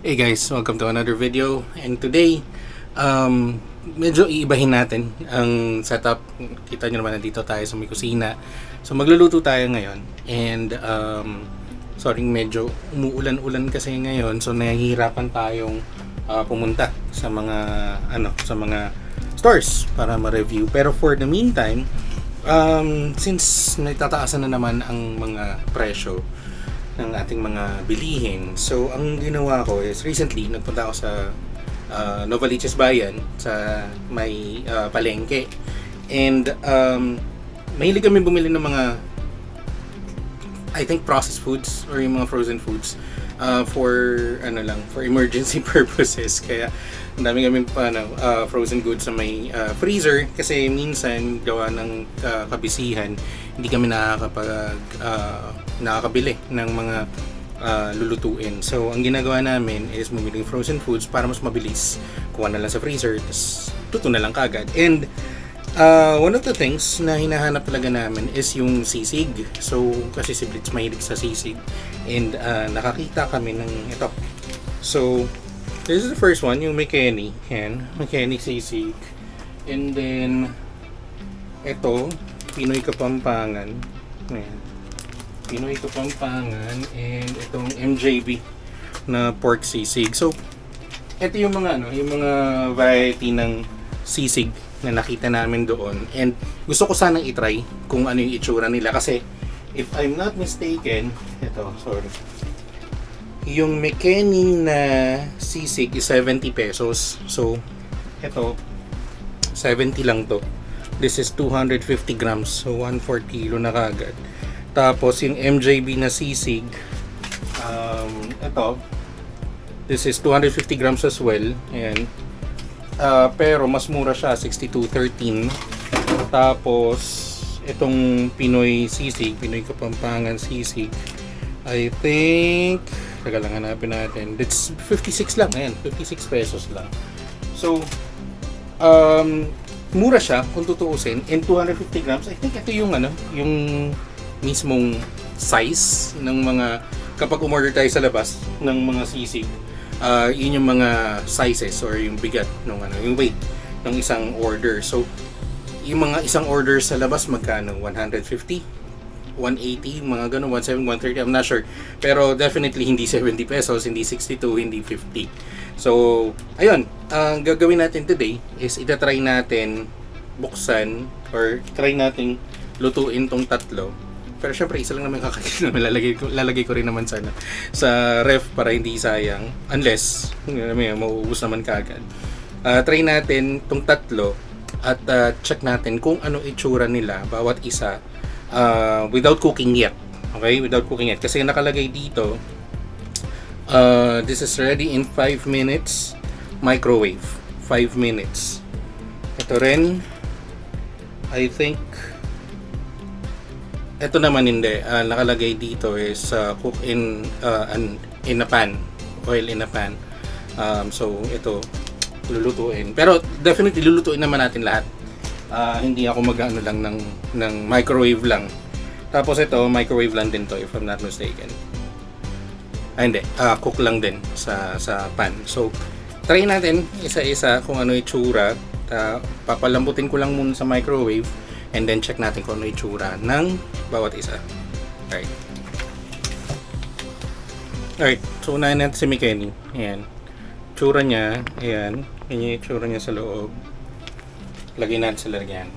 Hey guys, welcome to another video. And today, medyo iibahin natin ang setup. Kita nyo naman, nandito tayo sa may kusina. So magluluto tayo ngayon. And sorry, medyo umuulan-ulan kasi ngayon. So nahihirapan tayong pumunta sa mga stores para ma-review. Pero for the meantime, since nagtataasan na naman ang mga presyo ng ating mga bilihin. So, ang ginawa ko is recently, nagpunta ako sa Novaliches Bayan sa may palengke. And mahilig kami bumili ng mga I think processed foods or yung mga frozen foods for emergency purposes. Kaya ang dami kami frozen goods sa may freezer kasi minsan gawa ng kabisihan hindi kami nakakabili ng mga lulutuin. So ang ginagawa namin is bumili ng frozen foods para mas mabilis. Kuha na lang sa freezer, tapos luto na lang kagad. And one of the things na hinahanap talaga namin is yung sisig. So kasi si Blitz mahilig sa sisig. And nakakita kami ng ito. So this is the first one, yung McKenny. Yan, McKenny sisig. And then ito, Pinoy Kapampangan. Ayan. Pinoy Kapampangan. And itong MJB na pork sisig. So ito yung mga yung mga variety ng sisig na nakita namin doon. And gusto ko sanang i-try kung ano yung itsura nila kasi if I'm not mistaken, yung McKenny na sisig is 70 pesos. So ito 70 lang to. This is 250 grams. So 1/4 kilo na kagad. Tapos yung MJB na sisig, ito, this is 250 grams as well. Ayan. Pero mas mura siya, 62.13. Tapos itong Pinoy sisig, Pinoy Kapampangan sisig, I think, taga lang hanapin natin. It's 56 lang, ayan, 56 pesos lang. So mura siya kung tutuusin, and 250 grams. I think ito yung yung mismong size ng mga, kapag umorder tayo sa labas ng mga sisig, yun yung mga sizes or yung bigat ng yung weight ng isang order. So yung mga isang order sa labas magkano? 150, 180, mga ganun, 170, 130, I'm not sure. Pero definitely hindi 70 pesos, hindi 62, hindi 50. So ayun, ang gagawin natin today is itatry natin buksan or try natin lutuin tong tatlo. Pero syempre isa lang naman kakainin naman, lalagay ko rin naman sana sa ref para hindi sayang, unless mauubos naman kaagad. Try natin tong tatlo at check natin kung ano itsura nila bawat isa without cooking yet. Okay, without cooking yet kasi nakalagay dito this is ready in 5 minutes microwave. 5 minutes. Ito rin, I think ito naman hindi. Nakalagay dito is cook in a pan, oil in a pan. So ito lulutuin. Pero definitely lulutuin naman natin lahat. Hindi ako mag-ano lang ng microwave lang. Tapos ito microwave lang din to if I'm not mistaken. Hindi, cook lang din sa pan. So try natin isa-isa kung ano itsura. Papalambutin ko lang muna sa microwave. And then check natin kung ano itsura ng bawat isa. Alright, so unahin natin si McKenny. Ayan. Itsura niya, ayan. Yan yung itsura niya sa loob. Lagay natin sa lalagyan.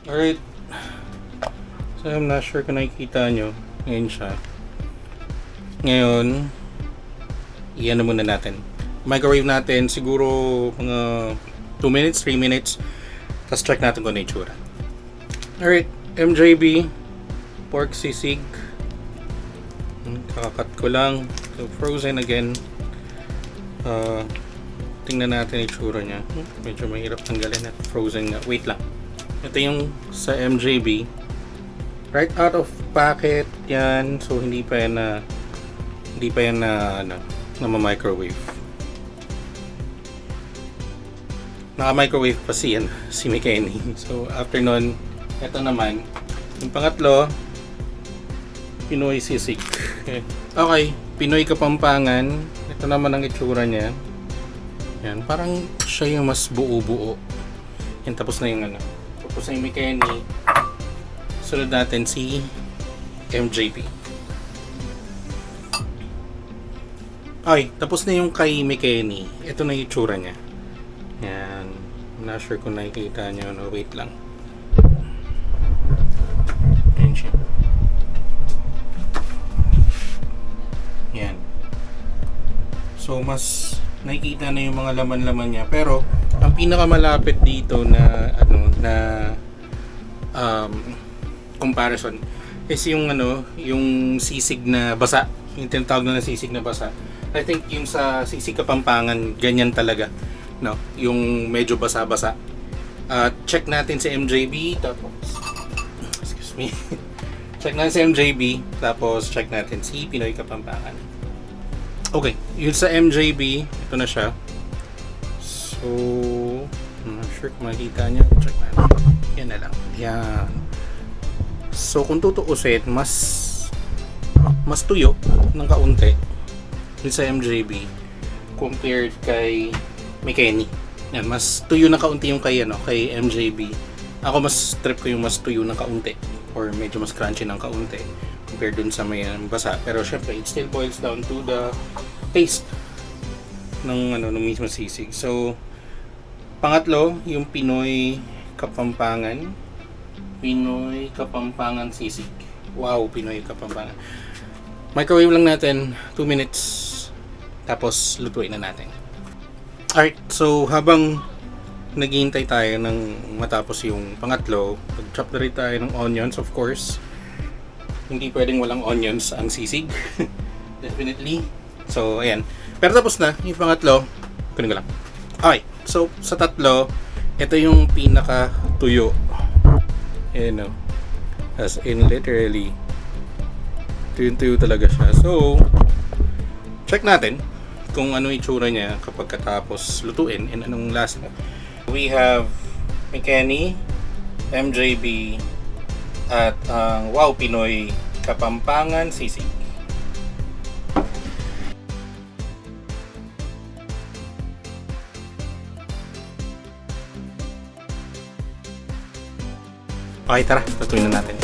Alright. So I'm not sure kung nakikita nyo. Ngayon siya. Ngayon, iyan na muna natin. Microwave natin siguro mga 2 minutes, 3 minutes. Tapos check natin kung ano itsura. Alright, MJB pork sisig. Kakakat ko lang. So frozen again. Tingnan natin itsura niya. Medyo mahirap tanggalin at frozen nga. Wait lang. Ito yung sa MJB. Right out of packet yan. So hindi pa yan na microwave. Naka-microwave pa si McKenny. So after nun, ito naman Yung pangatlo, Pinoy sisig. Okay, Pinoy Kapampangan. Ito naman ang itsura niya. Yan, parang siya yung mas buo-buo. Yan, tapos na yung ano. Tapos na yung Mikeni. Sunod natin si MJP. Okay, tapos na yung kay Mikeni. Ito na yung itsura niya. Yan. I'm not sure kung nakikita nyo. No, wait lang. Yan siya. Yan. So, mas nakikita na yung mga laman-laman niya. Pero, ang pinakamalapit dito na, comparison is yung, yung sisig na basa. Yung tinatawag na sisig na basa. I think yung sa sisig Kapampangan, ganyan talaga. No? Yung medyo basa-basa. Check natin si MJB. Tapos, excuse me. Check natin si MJB. Tapos, check natin si Pinoy Kapampangan. Okay, yun sa MJB, ito na siya. So, I'm not sure kung makikita niya. Check natin. Yan na lang. Yan. So, kung tutuusin, mas tuyo ng kaunti yun sa MJB compared kay Mikeni. Yan, mas tuyo na kaunti yung kay MJB. Ako mas trip ko yung mas tuyo ng kaunti or medyo mas crunchy ng kaunti compared dun sa may basa. Pero syempre, it still boils down to the taste ng ng mismo sisig. So, pangatlo, yung Pinoy Kapampangan. Pinoy Kapampangan sisig. Wow, Pinoy Kapampangan. Microwave lang natin 2 minutes. Tapos lutuin na natin. Alright, so habang naghihintay tayo ng matapos yung pangatlo, mag-chop na rin tayo ng onions, of course. Hindi pwedeng walang onions ang sisig. Definitely. So, ayan. Pero tapos na, yung pangatlo, kunin ko lang. Okay, so sa tatlo, ito yung pinaka tuyo. Ayan o. As in literally, tuyo talaga siya. So, check natin kung ano itsura niya kapag katapos lutuin and anong lasa. We have Mikeni, MJB, at Wow Pinoy Kapampangan sisig. Okay, tara, lutuin na natin.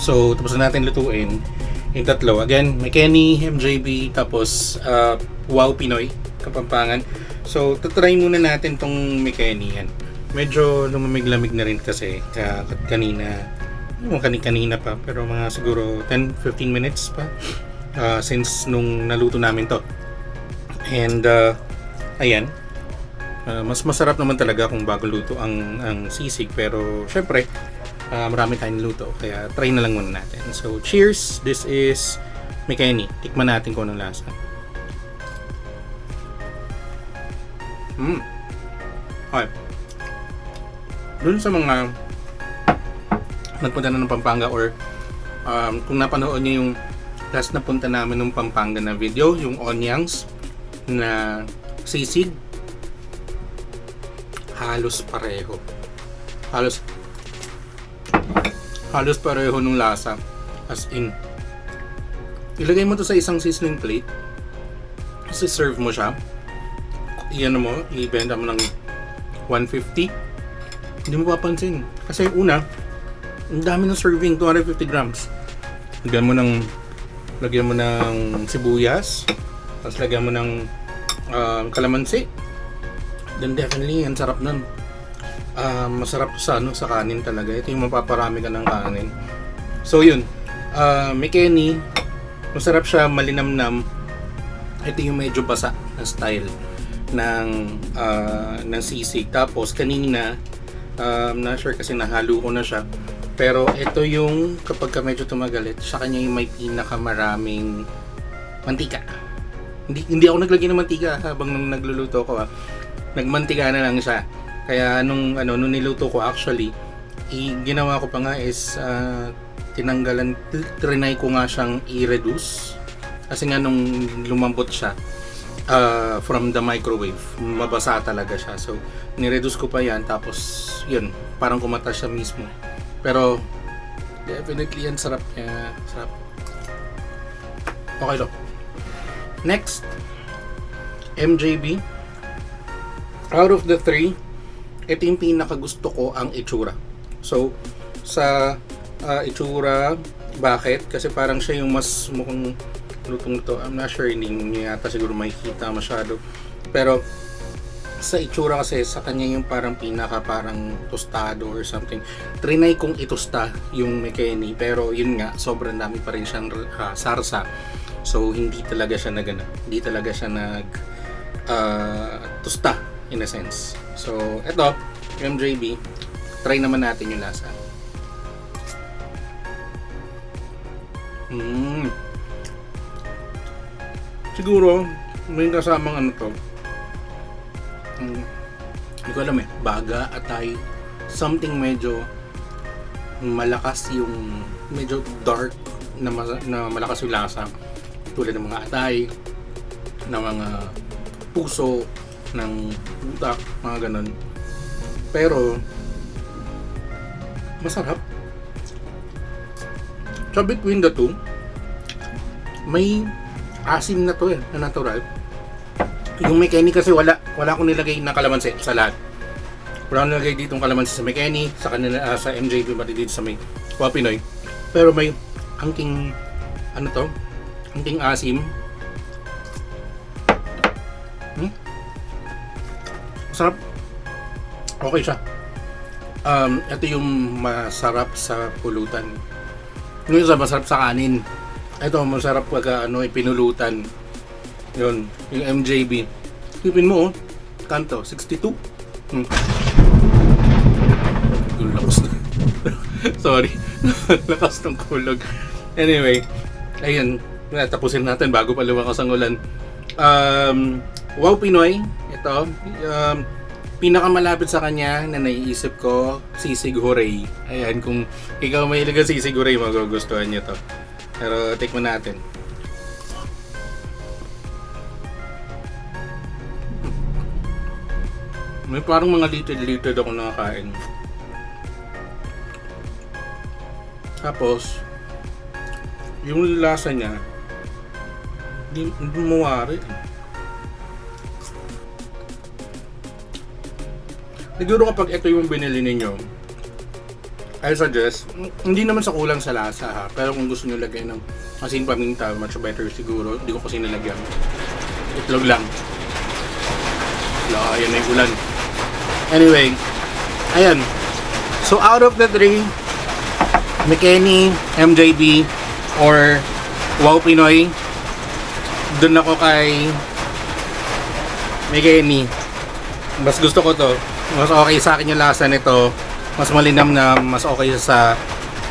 So, tapos na natin lutuin yung tatlo. Again, Mikeni, MJB, tapos Wow Pinoy Kapampangan. So, tatry muna natin tong Mikeni yan. Medyo lumamig-lamig na rin kasi kanina, kanina pa, pero mga siguro 10-15 minutes pa since nung naluto namin to. And ayan, mas masarap naman talaga kung bago luto ang sisig, pero syempre marami tayong luto, kaya try na lang muna natin. So, cheers! This is Mikeni. Tikman natin kung anong lasa. Okay. Dun sa mga nagpunta na ng Pampanga or kung napanood nyo yung last na punta namin ng Pampanga na video, yung onyang na sisig, halos pareho. Halos pareho nung lasa. As in, ilagay mo to sa isang sizzling plate, kasi serve mo siya, iyan mo, ibenta mo ng 150, hindi mo papansin. Kasi una, ang dami ng serving, 250 grams. Lagyan mo ng sibuyas, tapos lagyan mo ng kalamansi, then definitely, ang sarap nun. Masarap sa sa kanin talaga. Ito yung mapaparami ka ng kanin. So yun, McKenny, masarap siya, malinamnam. Ito yung medyo basa na style ng sisig. Tapos kanina, not sure kasi nahalo ko na siya. Pero ito yung kapag ka medyo tumagalit, sa kanya yung may pinakamaraming mantika. Hindi ako naglagay ng mantika habang nung nagluluto ko. Nagmantika na lang siya. Kaya nung niluto ko actually, ginawa ko pa nga is trinay ko nga siyang i-reduce. Kasi nga nung lumambot siya from the microwave, mabasa talaga siya. So, ni-reduce ko pa yan. Tapos, yun, parang kumata siya mismo. Pero, definitely yan, sarap niya. Sarap. Okay lo. Next, MJB. Out of the three, ito yung pinakagusto ko ang itsura. So, sa itsura, bakit? Kasi parang siya yung mas mukhang lutong to. I'm not sure, hindi niya yata siguro makikita masyado. Pero, sa itsura kasi, sa kanya yung parang parang tostado or something. Trinay kong itosta yung McKenny, pero yun nga, sobrang dami pa rin siyang sarsa. So, hindi talaga siya hindi talaga siya tosta in a sense. So, eto, MJB, try naman natin yung lasa. Siguro, may kasamang to. Hindi ko alam baga, atay, something medyo malakas yung, medyo dark na malakas yung lasa. Tulad ng mga atay, ng mga puso, ng utak, mga ganun. Pero masarap. So between the two, may asim na to na natural. Yung McKenny kasi wala akong nilagay na kalamansi sa lahat. Wala akong nilagay ditong kalamansi sa McKenny, sa kanila, sa MJB, pati dito sa may Pinoy. Pero may angking angking asim. Sarap. Okay siya. Ito yung masarap sa pulutan. Yung isa masarap sa kanin. Ito masarap pag pinulutan. Yun, yung MJB. Tipin mo kanto 62. Yung lakas na. Sorry. Lakas ng kulog. Anyway, ayun, tapusin natin bago pa lumakas ang ulan. Wow Pinoy, ito, pinakamalapit sa kanya na naiisip ko, Sisig Hooray. Ayan, kung ikaw may ilaga Sisig Hooray, magugustuhan niyo to. Pero tikman natin. May parang mga litid-litid ako nakakain. Tapos, yung lasa niya, hindi mawari. Siguro kapag ito yung binili ninyo, I suggest, hindi naman sa kulang sa lasa pero kung gusto nyo lagay ng asin paminta, much better siguro. Hindi ko kasi nilagyan. Itlog lang. Ayan na yung ulan. Anyway, ayan. So out of the three, McKenny, MJB, or Wow Pinoy, dun ako kay McKenny. Mas gusto ko to. Mas okay sa akin yung lasa nito. Mas malinam na, mas okay sa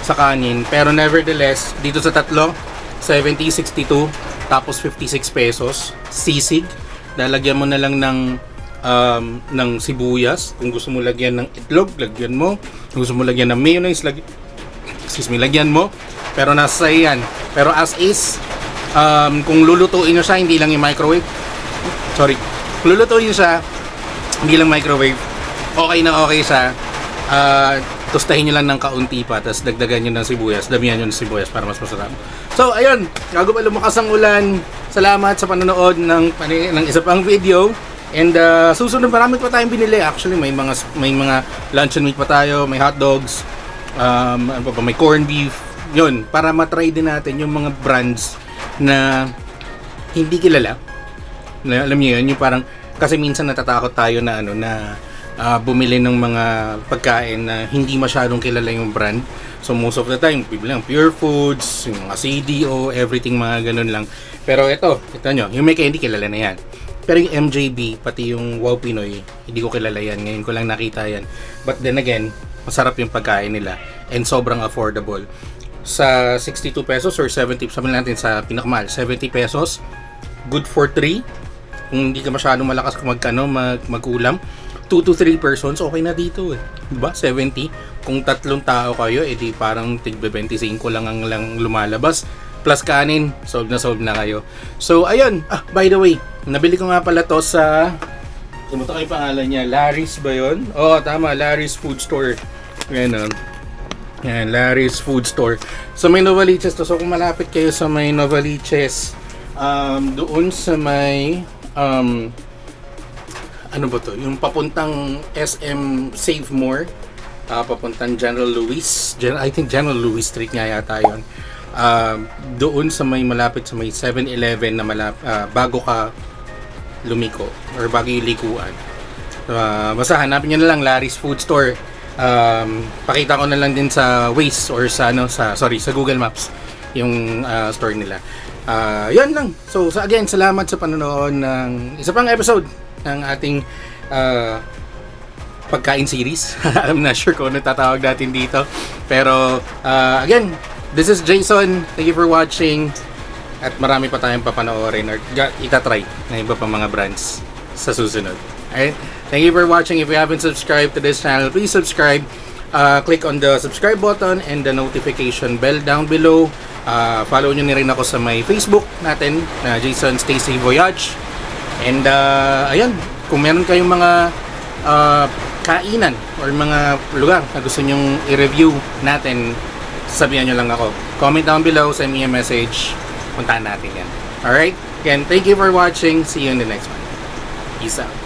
kanin. Pero nevertheless, dito sa tatlo, 70, 62, tapos 56 pesos. Sisig. Lalagyan mo na lang ng sibuyas. Kung gusto mo lagyan ng itlog, lagyan mo. Kung gusto mo lagyan ng mayonnaise, lagyan mo. Pero nasa yan. Pero as is, kung lulutuin nyo siya, hindi lang yung microwave. Sorry. Kung lulutuin nyo siya, hindi lang microwave, okay na okay siya. Tostahin nyo lang ng kaunti pa, tapos dagdagan nyo ng sibuyas, damihan nyo ng sibuyas para mas masarap. So ayun, bago pa lumakas ang ulan, salamat sa panonood ng isa pang video. And susunod, marami pa tayong binili. Actually, may mga luncheon meat pa tayo, may hot dogs, may corned beef. Yun, para matry din natin yung mga brands na hindi kilala. Alam niyo yun, yung parang, kasi minsan natatakot tayo na bumili ng mga pagkain na hindi masyadong kilala yung brand. So most of the time, bibili lang Pure Foods, yung mga CDO, everything mga ganun lang. Pero ito nyo, yung may candy kilala na yan. Pero yung MJB, pati yung Wow Pinoy, hindi ko kilala yan. Ngayon ko lang nakita yan. But then again, masarap yung pagkain nila and sobrang affordable. Sa 62 pesos or 70, sabi natin sa pinakamahal, 70 pesos, good for 3. Kung hindi ka masyadong malakas kung mag-ulam, 2 to 3 persons, okay na dito eh. Diba? 70. Kung 3 tao kayo, edi parang tigbe 25 lang ang lang lumalabas. Plus kanin, solve na kayo. So, ayun. By the way, nabili ko nga pala to sa... Kumusta kayo pangalan niya? Larry's ba yun? Oo, tama. Larry's Food Store. Yan, yan, Larry's Food Store. So, may Novaliches to. So, kung malapit kayo sa may Novaliches, doon sa may... ano ba to? Yung papuntang SM Save More, papuntang General Luis. I think General Luis Street nga yata yun. Doon sa may malapit sa may 7-Eleven na bago ka lumiko or bago yung likuan. Basta hanapin nyo na lang Larry's Food Store. Pakita ko na lang din sa Waze or sa Google Maps yung store nila. Yan lang. So again, salamat sa panonood ng isa pang episode ng ating pagkain series. I'm not sure kung ano tatawag natin dito. Pero again, this is Jason. Thank you for watching. At marami pa tayong papanoorin or itatry na iba pa mga brands sa susunod. Alright? Thank you for watching. If you haven't subscribed to this channel, please subscribe. Click on the subscribe button and the notification bell down below. Follow nyo na rin ako sa may Facebook natin na Jason Stacy Voyage. And ayun, kung meron kayong mga kainan or mga lugar na gusto nyong i-review natin, sabihan nyo lang ako. Comment down below, send me a message. Puntahan natin yan. Alright? Again, thank you for watching. See you in the next one. Peace out.